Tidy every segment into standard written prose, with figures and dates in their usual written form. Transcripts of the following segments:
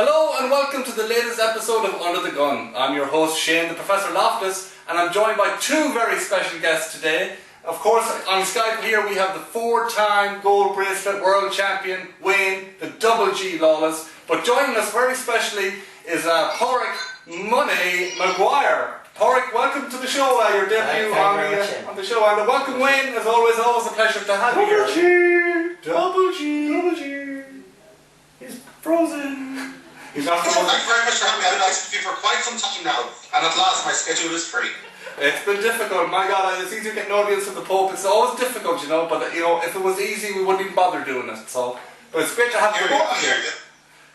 Hello and welcome to the latest episode of Under the Gun. I'm your host Shane, the Professor Lawless, and I'm joined by two very special guests today. Of course, on Skype here we have the four-time gold bracelet world champion, Wayne, the double G Lawless. But joining us very specially is Porrick Money Maguire. Porrick, welcome to the show, your debut on the show. And welcome Wayne, as always a pleasure to have you here. Double G. He's frozen. He's not frozen. Thank you very much for having me. I've been nice with you for quite some time now, and at last my schedule is free. It's been difficult, my God. It's easy to get an audience with the Pope. It's always difficult, you know. But if it was easy, we wouldn't even bother doing it. So, but it's great to have the both of you.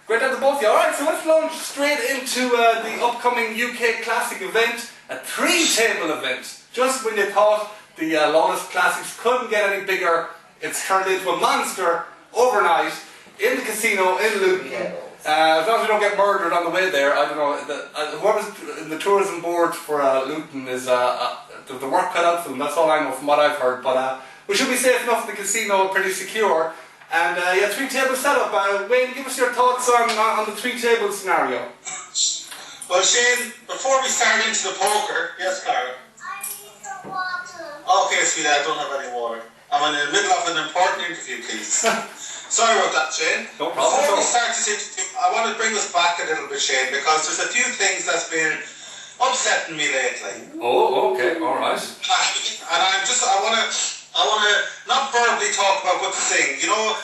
Great to have the both of you. All right, so let's launch straight into the upcoming UK Classic event, a three-table event. Just when you thought the Lawless Classics couldn't get any bigger, it's turned into a monster overnight in the casino in Luton. As long as we don't get murdered on the way there, I don't know. Whoever's in the tourism board for Luton is the work cut out for them. That's all I know from what I've heard. But we should be safe enough in the casino, pretty secure. And yeah, three-table setup. Wayne, give us your thoughts on the three-table scenario. Well, Shane, before we start into the poker, yes, Clara. I need some water. Okay, sweetheart, I don't have any water. I'm in the middle of an important interview, please. Sorry about that, Shane. No problem. Before we start this interview, I want to bring us back a little bit, Shane, because there's a few things that's been upsetting me lately. Oh, okay, all right. And I want to not verbally talk about what to sing. You know,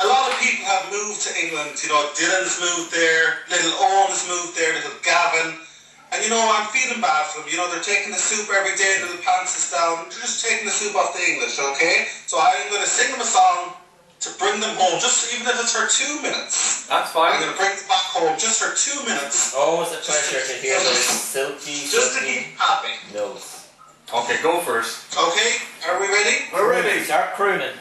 a lot of people have moved to England. You know, Dylan's moved there, little Owen's moved there, little Gavin. And you know, I'm feeling bad for them. You know, they're taking the soup every day, little pants is down. They're just taking the soup off the English, okay? So I'm going to sing them a song to bring them home, just even if it's for 2 minutes. That's fine. I'm going to bring them back home just for 2 minutes. Always a pleasure to hear those silky Just to keep happy. notes. Okay, go first. Okay, are we ready? We're ready. Start crooning.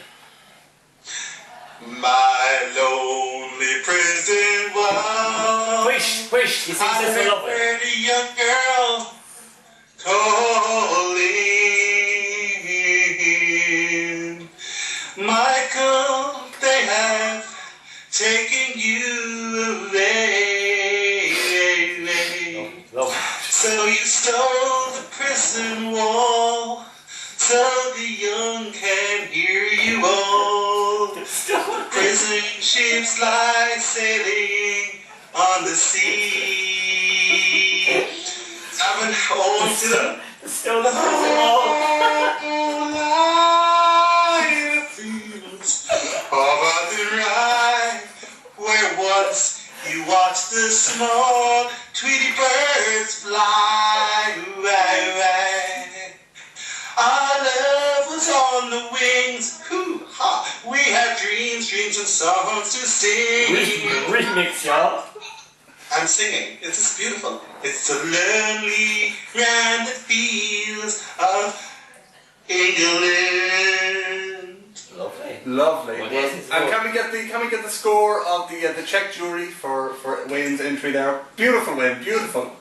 My lonely prison wall. Wish, he sings this for love. I heard a young girl calling. Michael, they have taken you away. Love. So you stole the prison wall, so the young can hear you all. Prison ships lie sailing on the sea. Haven't owned to Stole the prison wall. Over the ride, where once you watched the small Tweety birds fly away. Our love was on the wings. Hoo-ha. We had dreams and songs to sing. Remix, y'all. I'm singing. It's just beautiful. It's so lonely round the fields of England. Lovely. Well, And can we get the score of the Czech jury for Wayne's entry there? Beautiful, Wayne. Beautiful.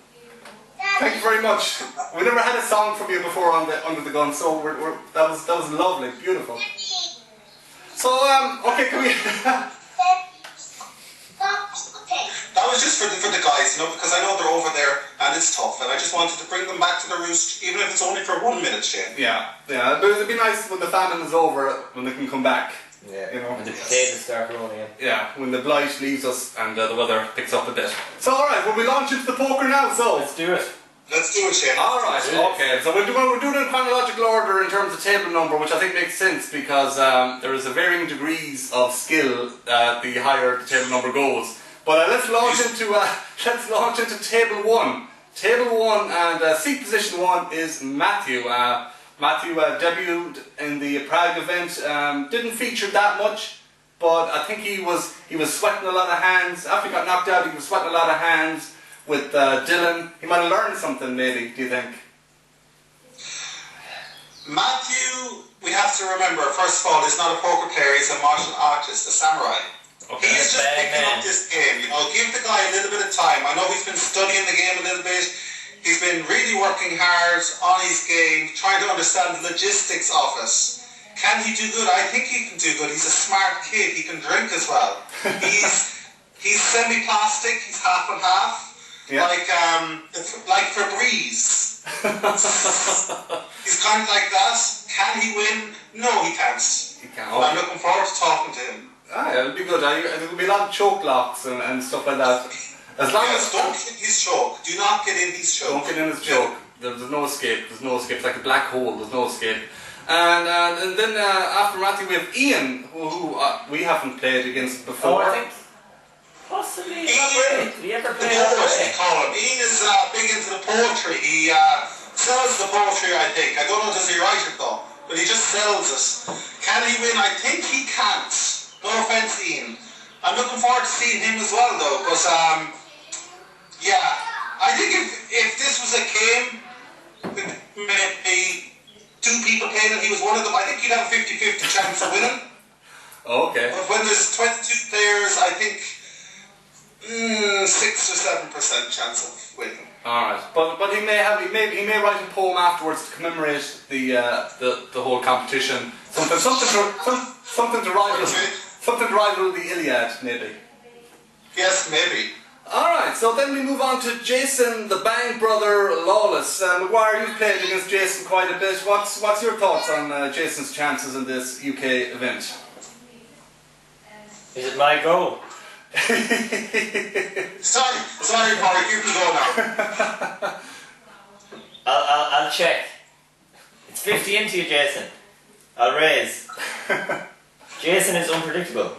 Thank you very much. We never had a song from you before on the Under the Gun, so that was lovely. Beautiful. So okay, can we? That was just for the guys, you know, because I know they're over there and it's tough, and I just wanted to bring them back to the roost, even if it's only for 1 minute, Shane. Yeah. But it'd be nice when the famine is over, when they can come back. Yeah. You know. When the potatoes start rolling in. Yeah, when the blight leaves us and the weather picks up a bit. So alright, will we launch into the poker now? So Let's do it. Let's do it, Shane. alright, okay. So we're doing it in chronological order in terms of table number, which I think makes sense because there is a varying degrees of skill the higher the table number goes. But let's launch into table one. Table one and seat position one is Matthew. Matthew debuted in the Prague event. Didn't feature that much, but I think he was sweating a lot of hands. After he got knocked out, he was sweating a lot of hands with Dylan. He might have learned something, maybe. Do you think? Matthew, we have to remember, first of all, he's not a poker player, he's a martial artist, a samurai. Okay. He's just picking up this game, you know, give the guy a little bit of time. I know he's been studying the game a little bit. He's been really working hard on his game, trying to understand the logistics of it. Can he do good? I think he can do good. He's a smart kid. He can drink as well. He's semi-plastic. He's half and half. Yeah. Like Febreze. He's kind of like that. Can he win? No, he can't. He can't. I'm looking forward to talking to him. It'll be good. There'll be a lot of choke locks and stuff like that. As long as don't get in his choke. Do not get in his choke. Don't get in his choke. There's no escape. There's no escape. It's like a black hole. There's no escape. And then after Matthew we have Ian, who we haven't played against before. I think possibly. Ian, Did he ever the play poet, that we call him. Ian is big into the poetry. He sells the poetry, I think. I don't know, does he write it though? But he just sells it. Can he win? I think he can't. No offense, Ian. I'm looking forward to seeing him as well though, because yeah, I think if this was a game with maybe 2 people playing and he was one of them, I think he'd have a 50-50 chance of winning. Okay. But when there's 22 players, I think 6 or 7% chance of winning. All right, but he may write a poem afterwards to commemorate the whole competition. Something to rival the Iliad, maybe. Yes, maybe. Alright, so then we move on to Jason, the Bang brother, Lawless. Maguire, you've played against Jason quite a bit. What's your thoughts on Jason's chances in this UK event? Is it my goal? Sorry, Paul, you can go now. I'll check. It's 50 into you, Jason. I'll raise. Jason is unpredictable.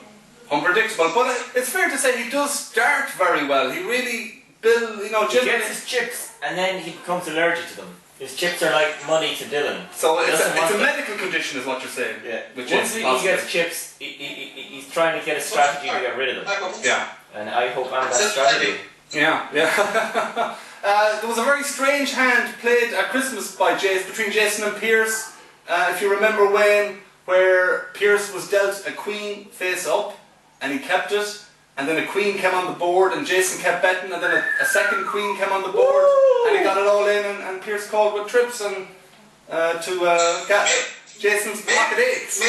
Unpredictable, but it's fair to say he does start very well. He really He gets his chips and then he becomes allergic to them. His chips are like money to Dylan. So it's a medical condition is what you're saying. Yeah. Once he gets chips, he's trying to get a strategy to get rid of them. Yeah. And I hope I'm that strategy. Yeah. There was a very strange hand played at Christmas by between Jason and Pierce. If you remember where Pierce was dealt a queen face up and he kept it, and then a queen came on the board and Jason kept betting, and then a second queen came on the board. Woo! And he got it all in, and Pierce called with trips and to get Jason's pocket eights.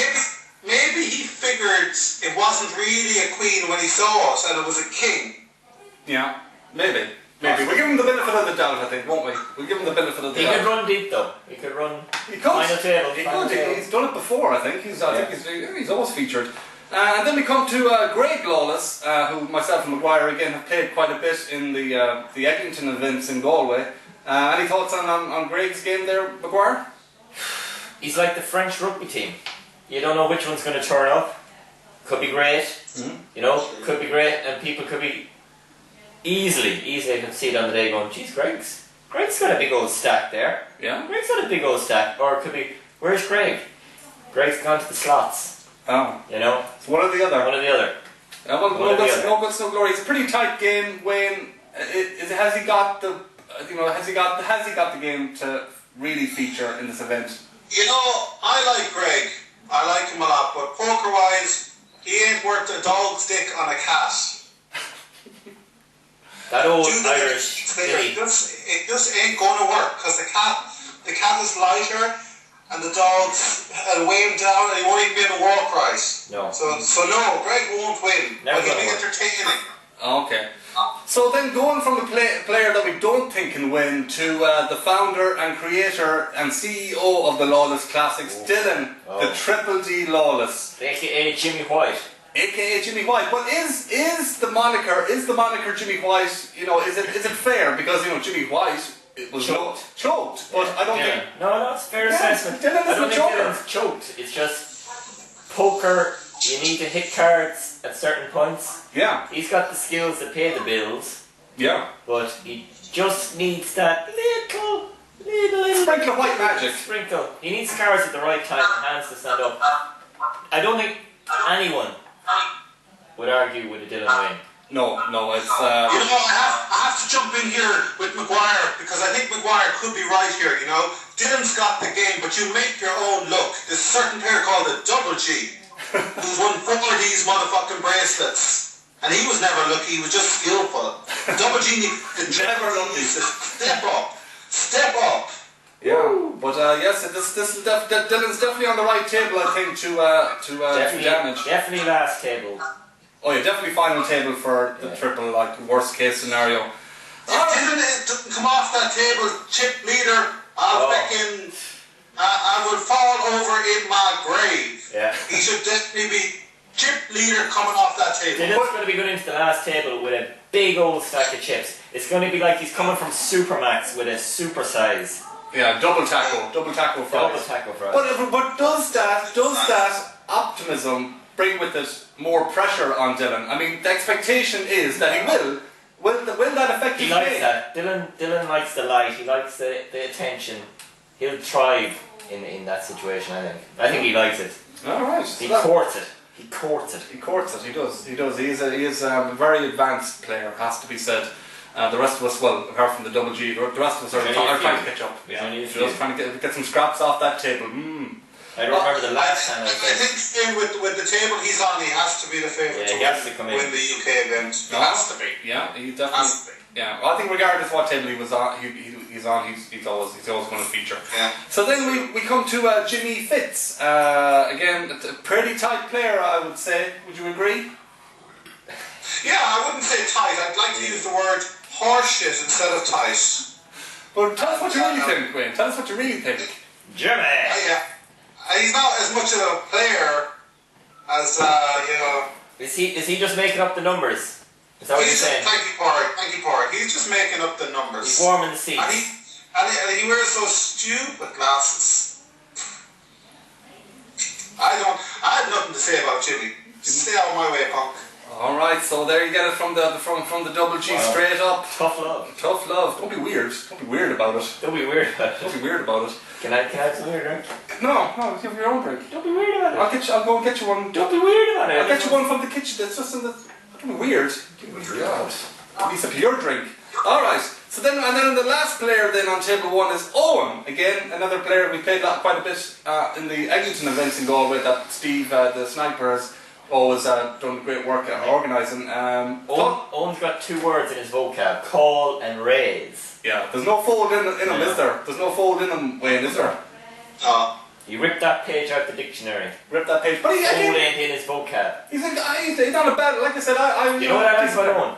Maybe he figured it wasn't really a queen when he saw it and it was a king. Yeah, maybe. We'll give him the benefit of the doubt, I think, won't we? We'll give him the benefit of the doubt. He could run deep though. He could run final table. He's done it before, I think. He's always featured. And then we come to Greg Lawless, who myself and Maguire again have played quite a bit in the Eglinton events in Galway. Any thoughts on Greg's game there, Maguire? He's like the French rugby team. You don't know which one's going to turn up. Could be great, could be great, and people could be easily can see it on the day going, geez, Greg's got a big old stack there. Yeah. Greg's got a big old stack. Or it could be, where's Greg? Greg's gone to the slots. Oh. It's one or the other. One or the other. No guts, no glory. It's a pretty tight game. Wayne, has he got the game to really feature in this event? I like Greg. I like him a lot, but poker-wise, he ain't worth a dog's dick on a cat. That old Irish it just ain't going to work, because the cat is lighter, and the dog's weigh him down, and he won't even be able to walk right. No. So no, Greg won't win. But he'll be entertaining. Okay. So then going from a player that we don't think can win to the founder and creator and CEO of the Lawless Classics, Dylan, the Triple D Lawless. AKA Jimmy White. AKA Jimmy White. But is the moniker Jimmy White, is it fair? Because, Jimmy White was choked. But I don't think... No, it's a fair assessment. Dylan I don't is think the Dylan's choked. It's just poker. You need to hit cards at certain points. Yeah. He's got the skills to pay the bills. Yeah. But he just needs that little sprinkle of white magic. Sprinkle. He needs cards at the right time and hands to stand up. I don't think anyone would argue with a Dylan win. No, it's... I have to jump in here with Maguire, because I think Maguire could be right here, Dylan's got the game, but you make your own look. There's a certain player called the Double G, who's won 4 of these motherfucking bracelets. And he was never lucky, he was just skillful. Double G never lucky. Step up. Yeah, but yes, Dylan's definitely on the right table, I think, to do damage. Definitely last table. Oh yeah, definitely final table for the triple, like worst case scenario. If Dylan doesn't come off that table, chip leader, I will fall over in my grave. Yeah. He should definitely be chip leader coming off that table. Dylan's going to be going into the last table with a big old stack of chips. It's going to be like he's coming from Supermax with a super size. Yeah, double tackle fries. Double tackle fries. But does that optimism bring with it more pressure on Dylan? I mean, the expectation is that he will. Will that affect his He likes game? that. Dylan likes the light. He likes the attention. He'll thrive in that situation. I think he likes it. All right. He courts it. He courts it. He courts it. He does. He is a very advanced player. Has to be said. The rest of us, well, apart from the double G, the rest of us are trying to catch up. Yeah, just trying to get some scraps off that table. I don't remember the last time I think with the table he's on, he has to be the favourite he has to come in. win the UK event. He has to be. Yeah, he definitely has to be. Yeah, well, I think regardless what table he was on, he's always going to feature. Yeah. So then we come to Jimmy Fitz. Again, a pretty tight player, I would say. Would you agree? Yeah, I wouldn't say tight. I'd like to use the word horseshit instead of tight. But tell us what you really think, Wayne. Tell us what you really think. Jimmy! Yeah. He's not as much of a player as, Is he just making up the numbers? Is that what you're saying? Thank you, Porrick. He's just making up the numbers. He's warming the seats. And he wears those stupid glasses. I have nothing to say about Jimmy. Just stay out of my way, punk. Alright, so there you get it from the double G straight up. Tough love. Tough love. Don't be weird. Don't be weird about it. Don't be weird about it. Don't be weird about it. Can I have some weird drink? No, you have your own drink. Don't be weird about it. I'll go and get you one. Don't be weird about it. I'll get you one from the kitchen that's just in the... Don't be weird. God. At least a pure drink. Alright, so then the last player then on table one is Owen. Again, another player we played quite a bit in the Eglinton events in Galway that Steve, the sniper, has always done great work at organising. Owen's got 2 words in his vocab: call and raise. Yeah, there's no fold in him, is there? There's no fold in him, Wayne, is there? He ripped that page out the dictionary. Rip that page. But Fold ain't in his vocab. He's not a bad, like I said, You know what I like about Owen?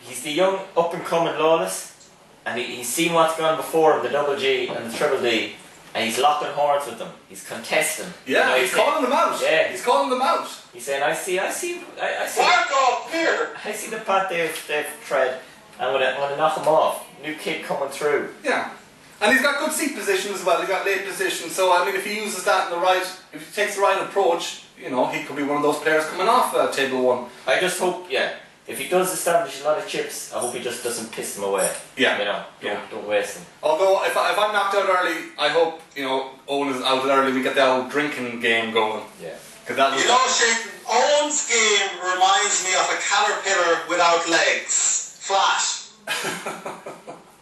He's the young up and coming Lawless, and he's seen what's gone before him, the double G and the triple D, and he's locking horns with them. He's contesting. Yeah, he's calling them out. Yeah, he's calling them out. He's saying, I see. Back off here! I see the path they've tread. I'm gonna knock him off. New kid coming through. Yeah. And he's got good seat position as well, he's got late position, so I mean if he uses that in the right, if he takes the right approach, you know, he could be one of those players coming off table one. I just hope, if he does establish a lot of chips, I hope he just doesn't piss them away. Yeah. You know, don't waste them. Although if I'm knocked out early, I hope, you know, Owen is out early, we get the old drinking game going. Yeah. Shane, Owen's game reminds me of a caterpillar without legs. Flat.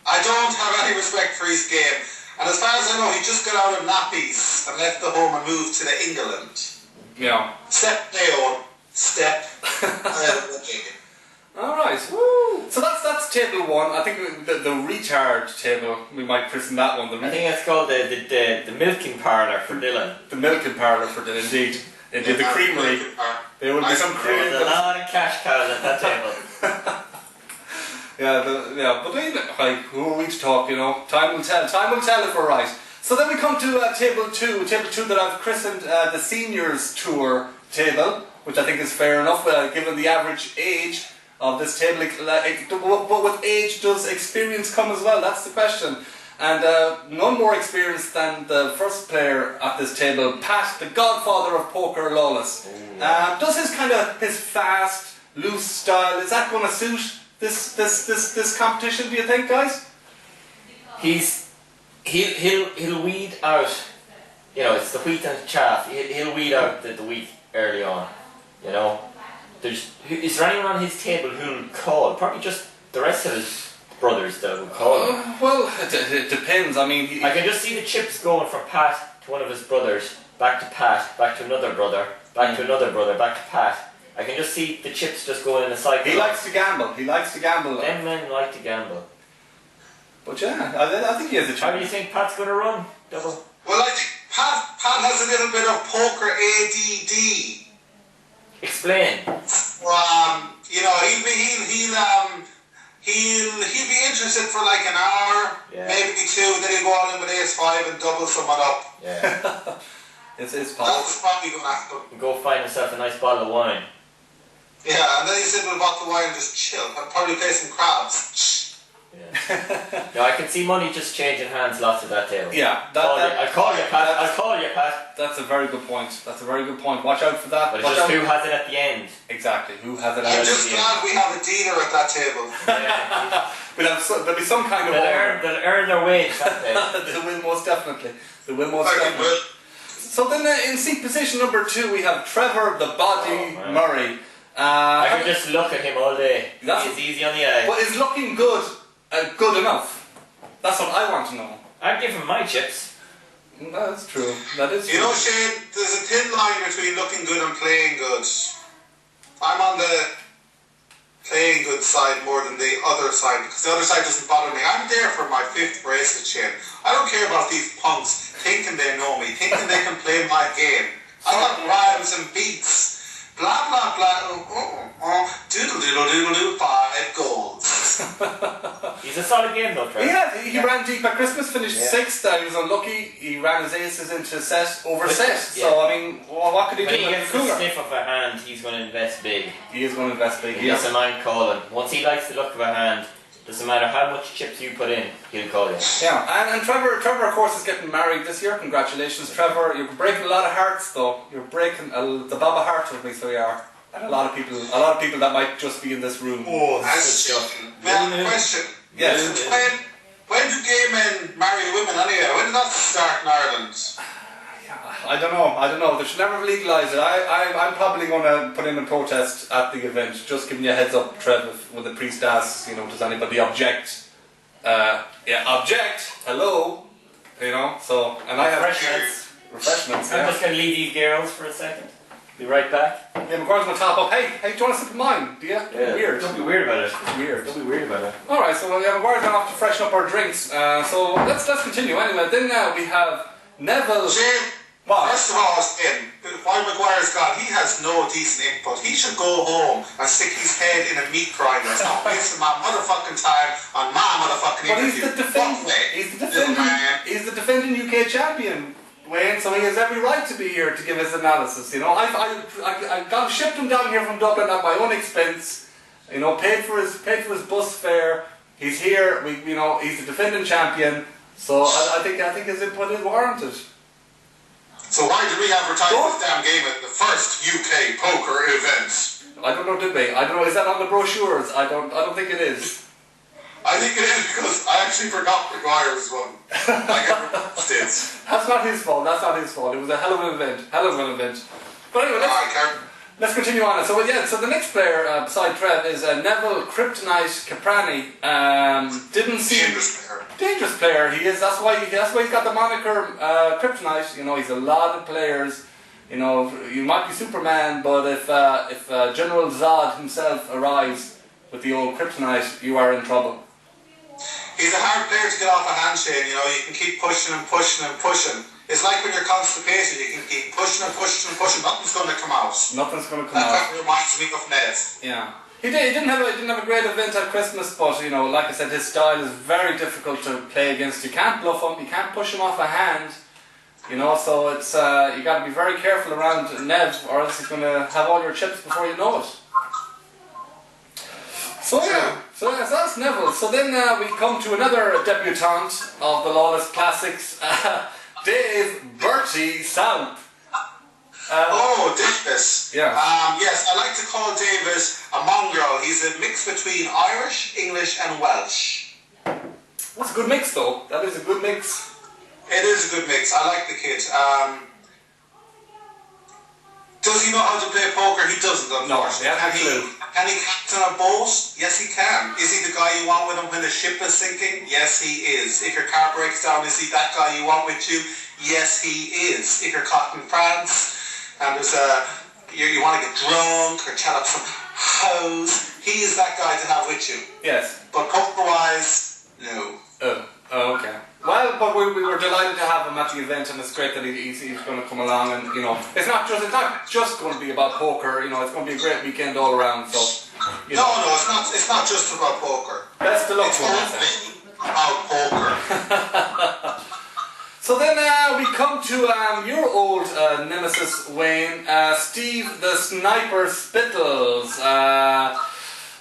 I don't have any respect for his game. And as far as I know, he just got out of nappies and left the home and moved to the England. Yeah. Step Owen. Step. Alright. Woo! So that's table one. I think the recharge table, we might christen that one. I think that's called the milking parlour for Dylan. The milking parlour for Dylan, indeed. Indeed, the creamery. There will be some cream. There's a lot of cash cows at that table. But who are we to talk, you know? Time will tell if we're right. So then we come to table two that I've christened the seniors tour table, which I think is fair enough, given the average age of this table. But with age does experience come as well? That's the question. And none more experienced than the first player at this table, Pat, the godfather of poker, Lawless. Does his fast, loose style, is that going to suit this competition, do you think, guys? He'll weed out, you know, it's the wheat and the chaff. He'll weed out the wheat early on, you know. Is there anyone on his table who'll call? Probably just the rest of his brothers that will call. Well, it depends. I mean, I can just see the chips going from Pat to one of his brothers, back to Pat, back to another brother, back to another brother, back to Pat. I can just see the chips just going in a cycle. He likes to gamble. Them men like to gamble. But yeah, I think he has a chance. How do you think Pat's going to run? Double? Well, I think Pat has a little bit of poker ADD. Explain. You know, he'll be interested for like an hour, maybe two. Then he'll go on in with ace-5 and double someone up. Yeah. It's That's possible. probably going to happen. Go find yourself a nice bottle of wine. Yeah, and then he's sitting with a bottle of wine and just chill. And probably play some crabs. Yeah. No, I can see money just changing hands lots at that table. Yeah, I'll call you, Pat. That's a very good point. That's a very good point. Watch out for that. But it's just who has it at the end. Exactly. Who has it I'm at just the glad we have a dealer at that table. Yeah. There'll be some kind of They'll earn their wage that day. They will most definitely. They will most definitely. So then in seat position number 2 we have Trevor the Body Murray. I can just look at him all day. He's easy on the eye. But is looking good good enough? That's what I want to know. I'd give him my chips. That's true. That is true. You know, Shane, there's a thin line between looking good and playing good. I'm on the playing good side more than the other side because the other side doesn't bother me. I'm there for my 5th bracelet, Shane. I don't care about these punks thinking they know me, thinking they can play my game. I got rhymes and beats. Blah blah blah. Doodle doodle doodle doodle. 5 goals. He's a solid game though, Trevor. Yeah, he ran deep at Christmas, finished 6th. He was unlucky. He ran his aces into over set. So I mean, what could he do? When he gets the sniff of a hand, he's going to invest big. He is going to invest big. He doesn't mind calling. Once he likes the look of a hand, doesn't matter how much chips you put in, he'll call you. Yeah, and Trevor of course is getting married this year. Congratulations, Trevor. You're breaking a lot of hearts though. You're breaking the Baba heart with me, so you are. And a lot of people that might just be in this room. Oh, that's good stuff. Question. Yes. When do gay men marry women anyway? When did that start in Ireland? I don't know. They should never have legalised it. I'm probably going to put in a protest at the event. Just giving you a heads up, Trev, when the priest asks, does anybody object? Object. Hello. So, and I have refreshments. I'm just going to leave these girls for a second. Be right back. Yeah, McGuire's going to top up. Hey, do you want a sip of mine? Do you? Yeah. Weird. Don't be weird about it. It's weird. Don't be weird about it. Alright, so McGuire's gone off to freshen up our drinks. So let's continue. Anyway, then now we have Neville. Shane, first of all, while McGuire's gone, he has no decent input. He should go home and stick his head in a meat grinder. Stop wasting my motherfucking time on my motherfucking interview. He's the defending UK champion, Wayne, so he has every right to be here to give his analysis. I got shipped him down here from Dublin at my own expense. Paid for his bus fare. He's here. He's the defending champion. So I think his input is warranted. So why did we advertise this damn game at the first UK poker event? I don't know, did we? I don't know. Is that on the brochures? I don't think it is. I think it is because I actually forgot McGuire's one. Like everyone else did. That's not his fault. It was a hell of an event. But anyway, let's continue on. So the next player beside Trev is Neville Kryptonite Caprani. Didn't see dangerous player. He is. That's why he's got the moniker Kryptonite. He's a lot of players. You might be Superman, but if General Zod himself arrives with the old Kryptonite, you are in trouble. He's a hard player to get off a handshake, you can keep pushing and pushing and pushing. It's like when you're constipated, you can keep pushing and pushing and pushing, nothing's going to come out. That reminds me of Ned. Yeah. He didn't have a great event at Christmas, but like I said, his style is very difficult to play against. You can't bluff him, you can't push him off a hand. So it's you got to be very careful around Nev, or else he's going to have all your chips before you know it. So that's Neville. So then we come to another debutante of the Lawless Classics, Dave Bertie Samp. Davis. Yeah. Yes, I like to call Davis a mongrel. He's a mix between Irish, English and Welsh. That's a good mix though. That is a good mix. It is a good mix. I like the kid. Does he know how to play poker? He doesn't, unfortunately. No, can he captain a boat? Yes, he can. Is he the guy you want with him when the ship is sinking? Yes, he is. If your car breaks down, is he that guy you want with you? Yes, he is. If you're caught in France and there's you want to get drunk or chat up some hoes, he is that guy to have with you. Yes. But poker-wise, no. Oh, okay. Well, but we were delighted to have have him at the event, and it's great that he's going to come along. And you know, it's not just going to be about poker. You know, it's going to be a great weekend all around. So, you know. No, it's not just about poker. Best of luck It's to going him. to be about poker. So then we come to your old nemesis, Wayne, Steve the Sniper Spittles.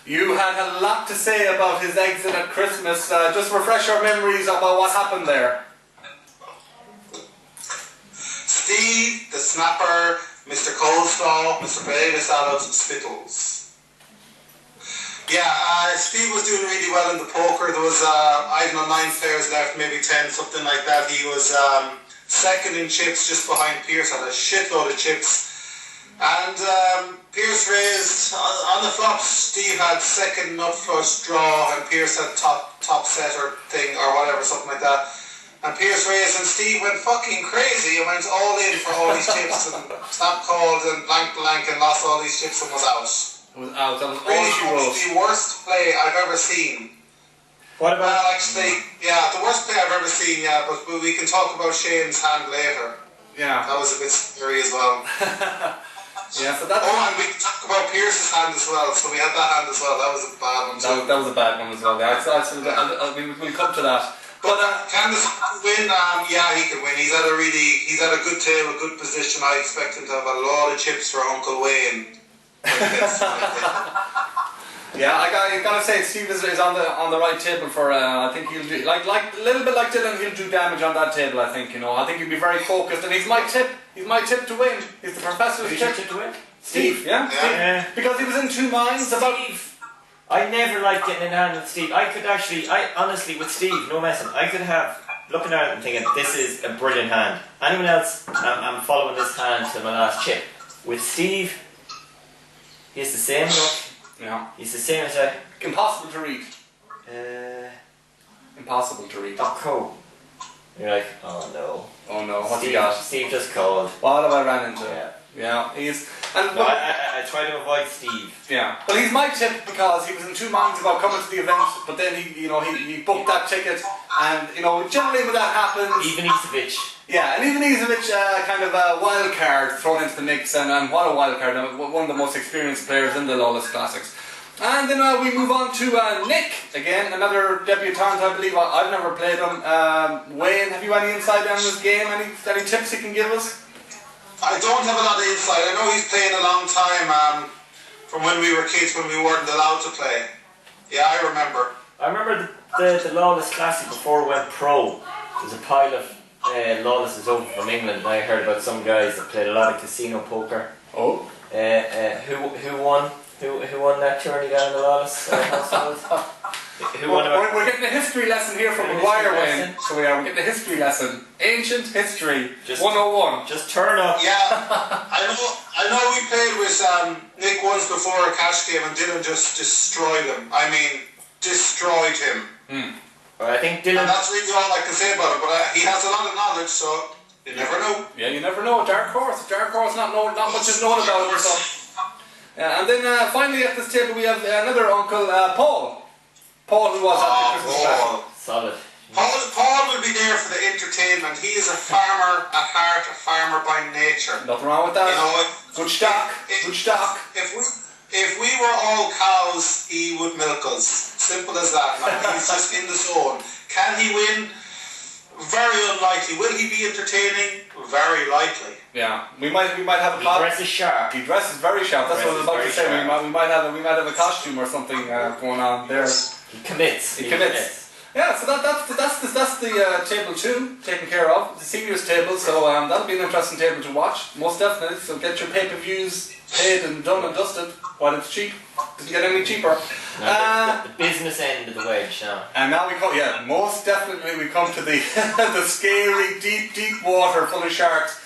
You had a lot to say about his exit at Christmas. Just refresh our memories about what happened there. Steve the Snapper, Mr. Coleslaw, Mr. Potato Salad, Spittles. Yeah, Steve was doing really well in the poker. There was, 9 players left, maybe 10, something like that. He was second in chips, just behind Pierce, had a shitload of chips. And Pierce raised, on the flops, Steve had second nut flush draw, and Pierce had top setter thing, or whatever, something like that. And Pierce raised, and Steve went fucking crazy and went all in for all these chips, and snap called, and blank, and lost all these chips and was out. It was out. That was all Really, she wrote. the worst play I've ever seen. What about? Well, actually, yeah, the worst play I've ever seen, yeah, but we can talk about Shane's hand later. Yeah. That was a bit scary as well. Yeah, so that's... Oh, and we can talk about Pierce's hand as well, so we had that hand as well. That was a bad one too. That was a bad one as well. We'll come to that. But can this win? Yeah, he can win. He's had a good table, a good position. I expect him to have a lot of chips for Uncle Wayne. Yeah, I gotta say, Steve is on the right table for. I think he'll do like a little bit like Dylan. He'll do damage on that table. I think, you know. I think he'll be very focused, and he's my tip. He's my tip to win. He's the professor's tip to win? Steve, yeah? Yeah. Because he was in two minds about. Steve. I never liked getting in hand with Steve. I honestly, with Steve, no messing, I could have looking at it and thinking, this is a brilliant hand. Anyone else, I'm following this hand to my last chip. With Steve, he's the same look. Yeah. He's the same as I. Impossible to read. Impossible to read. Oh, cool. You're like, oh no. Oh no, what's he got? Steve just called. What have I ran into? Yeah. Yeah, he's... And, No, I try to avoid Steve. Yeah. Well, he's my tip because he was in two minds about coming to the event, but then he booked that ticket, and, you know, generally when that happens... Even Isevich. Yeah, and even Isevich, kind of a wild card thrown into the mix, and what a wild card, one of the most experienced players in the Lawless Classics. And then we move on to Nick, again, another debutant, I believe. I've never played him. Wayne, have you any insight on this game? Any tips you can give us? I don't have a lot of insight. I know he's playing a long time from when we were kids, when we weren't allowed to play. Yeah, I remember. I remember the Lawless Classic before it went pro. There's a pile of Lawlesses over from England. I heard about some guys that played a lot of casino poker. Oh. Who won? Who won that tourney down in the Lawless household? We're getting a history lesson here from McGuire, Wayne. So we are. We're getting a history lesson. Ancient history. Just 101. Just turn up. Yeah, I know we played with Nick once before a cash game, and Dylan just destroyed him. I mean, destroyed him. Well, I think Dylan... And that's really all I can say about it, but he has a lot of knowledge, so you never know. Yeah, you never know. Dark horse, not much is known about it. So. Yeah, and then finally at this table we have another uncle, Paul. Paul, who was at the Christmas party. Solid. Paul will be there for the entertainment. He is a farmer at heart, a farmer by nature. Nothing wrong with that. You know, good stock. Good stock. If we were all cows, he would milk us. Simple as that. Like, he's just in the zone. Can he win? Very unlikely. Will he be entertaining? Very likely. Yeah, we might have a. He dresses sharp. He dresses very sharp. That's what I was about to say. We might have a costume or something going on there. He commits. He commits. Yeah, so that's the table 2 taken care of. The seniors table, so that'll be an interesting table to watch, most definitely. So get your pay-per-views paid and done and dusted while it's cheap. Doesn't get any cheaper. The business end of the wedge now. And now we come, most definitely we come to the the scary deep water full of sharks.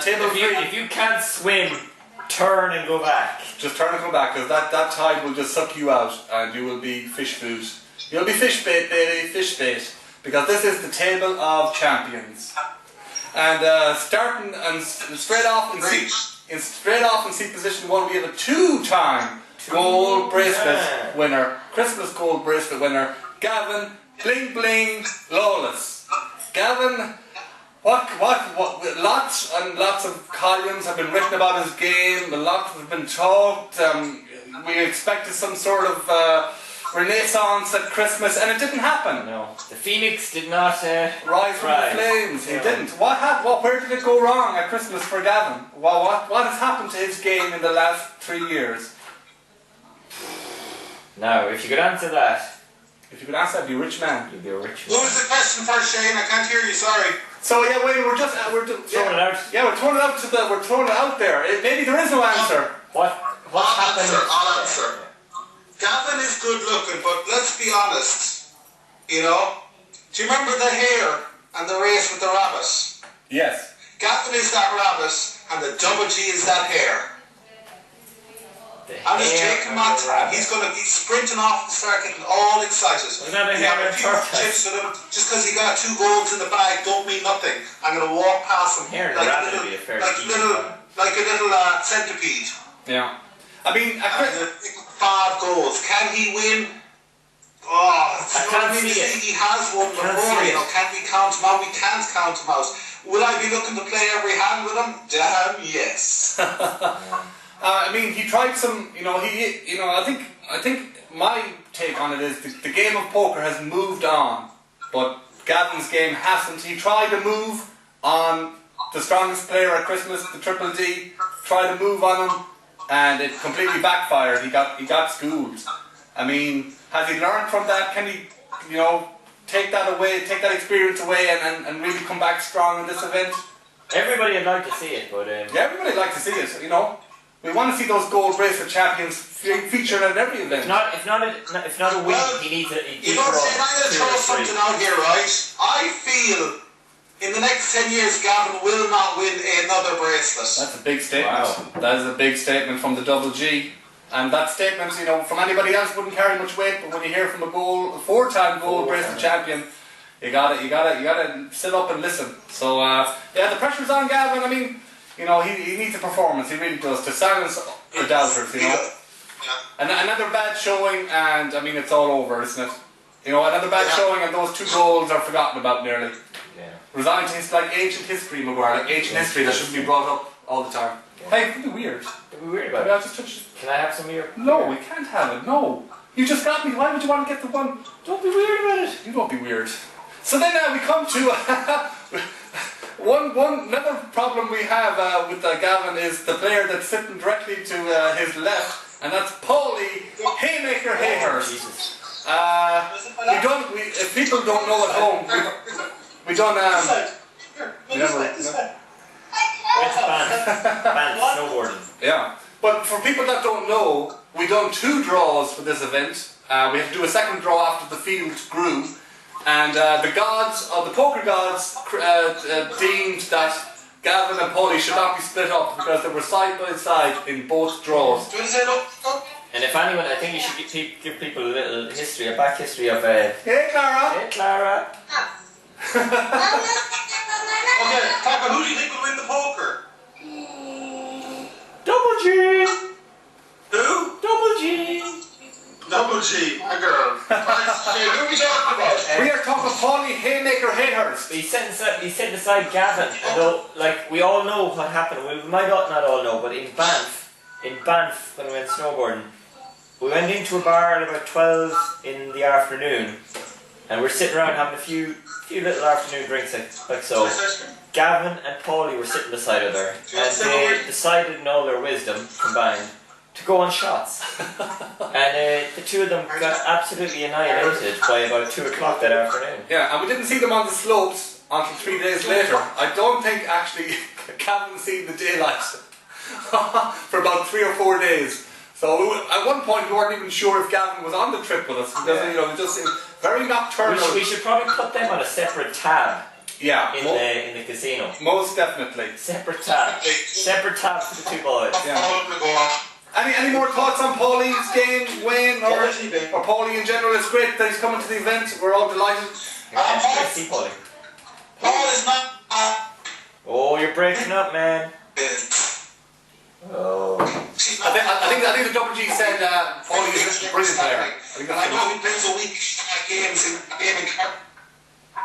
Table 3. If you can't swim, turn and go back. Just turn and come back, because that tide will just suck you out, and you will be fish food. You'll be fish bait, baby, fish bait. Because this is the table of champions. And starting and straight off in seat position 1, we have a 2-time gold bracelet winner, Christmas gold bracelet winner, Gavin Bling Bling Lawless. Gavin, Lots and lots of columns have been written about his game. A lot have been talked. We expected some sort of renaissance at Christmas, and it didn't happen. No, the Phoenix did not rise from the flames. He didn't. Where did it go wrong at Christmas for Gavin? What has happened to his game in the last 3 years? Now, if you could answer that. If you could answer that, you'd be a rich man. You'd be a rich What man. was the question first, Shane? I can't hear you. Sorry. So yeah, wait, we're throwing it out. Yeah, we're throwing it out there. Maybe there is no answer. What's happened? I'll answer. Gavin is good looking, but let's be honest. You know? Do you remember the hare and the race with the rabbit? Yes. Gavin is that rabbit, and the double G is that hare. I'm just taking my time. He's sprinting off the start, getting all excited. Is that a You have hare a few and chips with him. Just because he got 2 goals in the bag don't mean nothing. I'm going to walk past him Hare and like rabbit a would be a fair little centipede. Yeah. I mean, 5 goals. Can he win? Oh, you know what I mean? He has won before. You know, can we count him out? We can't count him out. Will I be looking to play every hand with him? Damn yes. I mean, he tried some. I think my take on it is the game of poker has moved on, but Gavin's game hasn't. He tried to move on the strongest player at Christmas, the Triple D. Tried to move on him, and it completely backfired. He got schooled. I mean, has he learned from that? Can he, take that experience away, and really come back strong in this event? Everybody would like to see it, but yeah, everybody would like to see it. We want to see those gold bracelet champions featured at every event. If not a win, he needs a. You know what I'm saying? I'm going to throw something out here, right? I feel in the next 10 years, Gavin will not win another bracelet. That's a big statement. Wow. That is a big statement from the Double G. And that statement, from anybody else wouldn't carry much weight, but when you hear from a 4-time gold bracelet champion, you gotta sit up and listen. So the pressure's on Gavin. I mean, he needs a performance. He really does, to silence the doubters. Yeah. And another bad showing, and I mean it's all over, isn't it? Another bad showing, and those 2 goals are forgotten about nearly. Yeah. Resigned to like ancient history, Maguire, like ancient history that shouldn't be brought up all the time. Hey, it'd be weird. It'd be weird about Maybe it. I'll just touch it. Can I have some of your? No, we can't have it. No, you just got me. Why would you want to get the one? Don't be weird about it. You don't be weird. So then we come to another problem we have with Gavin is the player that's sitting directly to his left, and that's Paulie Haymaker Hayhurst. Jesus. If people don't know at home, we done It's banned snowboarding. Yeah, but for people that don't know, we done 2 draws for this event. We had to do a second draw after the field grew, and the poker gods deemed that Gavin and Paulie should not be split up because they were side by side in both draws. And if anyone, I think you should give people a little history, a back history of Hey Clara! Hey Clara! Okay, Papa, who do you think will win the poker? Double G! Who? Double G! Double G, a girl. Shane, who are we talking about? We are talking Paulie Haymaker Hayhurst. He's sitting beside Gavin, although, we all know what happened. We might not all know, but in Banff, when we went snowboarding, we went into a bar at about 12 in the afternoon, and we're sitting around having a few little afternoon drinks like so. Gavin and Paulie were sitting beside each other, and they decided in all their wisdom combined to go on shots. And the 2 of them got absolutely annihilated by about 2 o'clock that afternoon. Yeah, and we didn't see them on the slopes until 3 days later. I don't think actually Gavin seen the daylight for about 3 or 4 days. So at one point we weren't even sure if Gavin was on the trip with us because it just seemed very nocturnal. We should probably put them on a separate tab. Yeah, in the casino. Most definitely. Separate tab for the 2 boys. Yeah. Any more thoughts on Paulie's game, Wayne, or Paulie in general? It's great that he's coming to the event. We're all delighted. Yeah, it's great to see Paulie. Paul is not. Oh, you're breaking up, man. Oh. I think the Double G said Paulie is a brilliant player. I know he plays a week games in Car.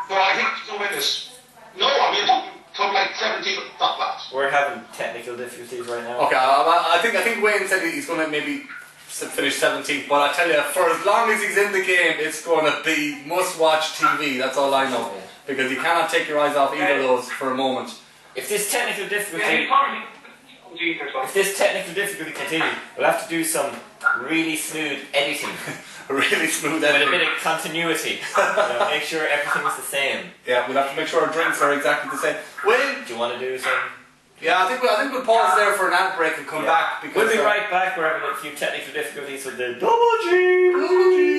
No, I think he'll win this. No, I mean. from like 17 at the top class. We're having technical difficulties right now. Okay, I think Wayne said he's going to maybe finish 17th, but I tell you, for as long as he's in the game, it's going to be must-watch TV. That's all I know, because you cannot take your eyes off either of those for a moment. If this technical difficulty, Yeah, if this technical difficulty continues, we'll have to do some really smooth editing Really smooth with a editing. bit of continuity. Make sure everything's the same. Yeah, we'll have to make sure our drinks are exactly the same. Wayne. Do you want to do some? Yeah, I think we'll pause there for an ad break and come back. Because We'll be right back. We're having a few technical difficulties with the double G.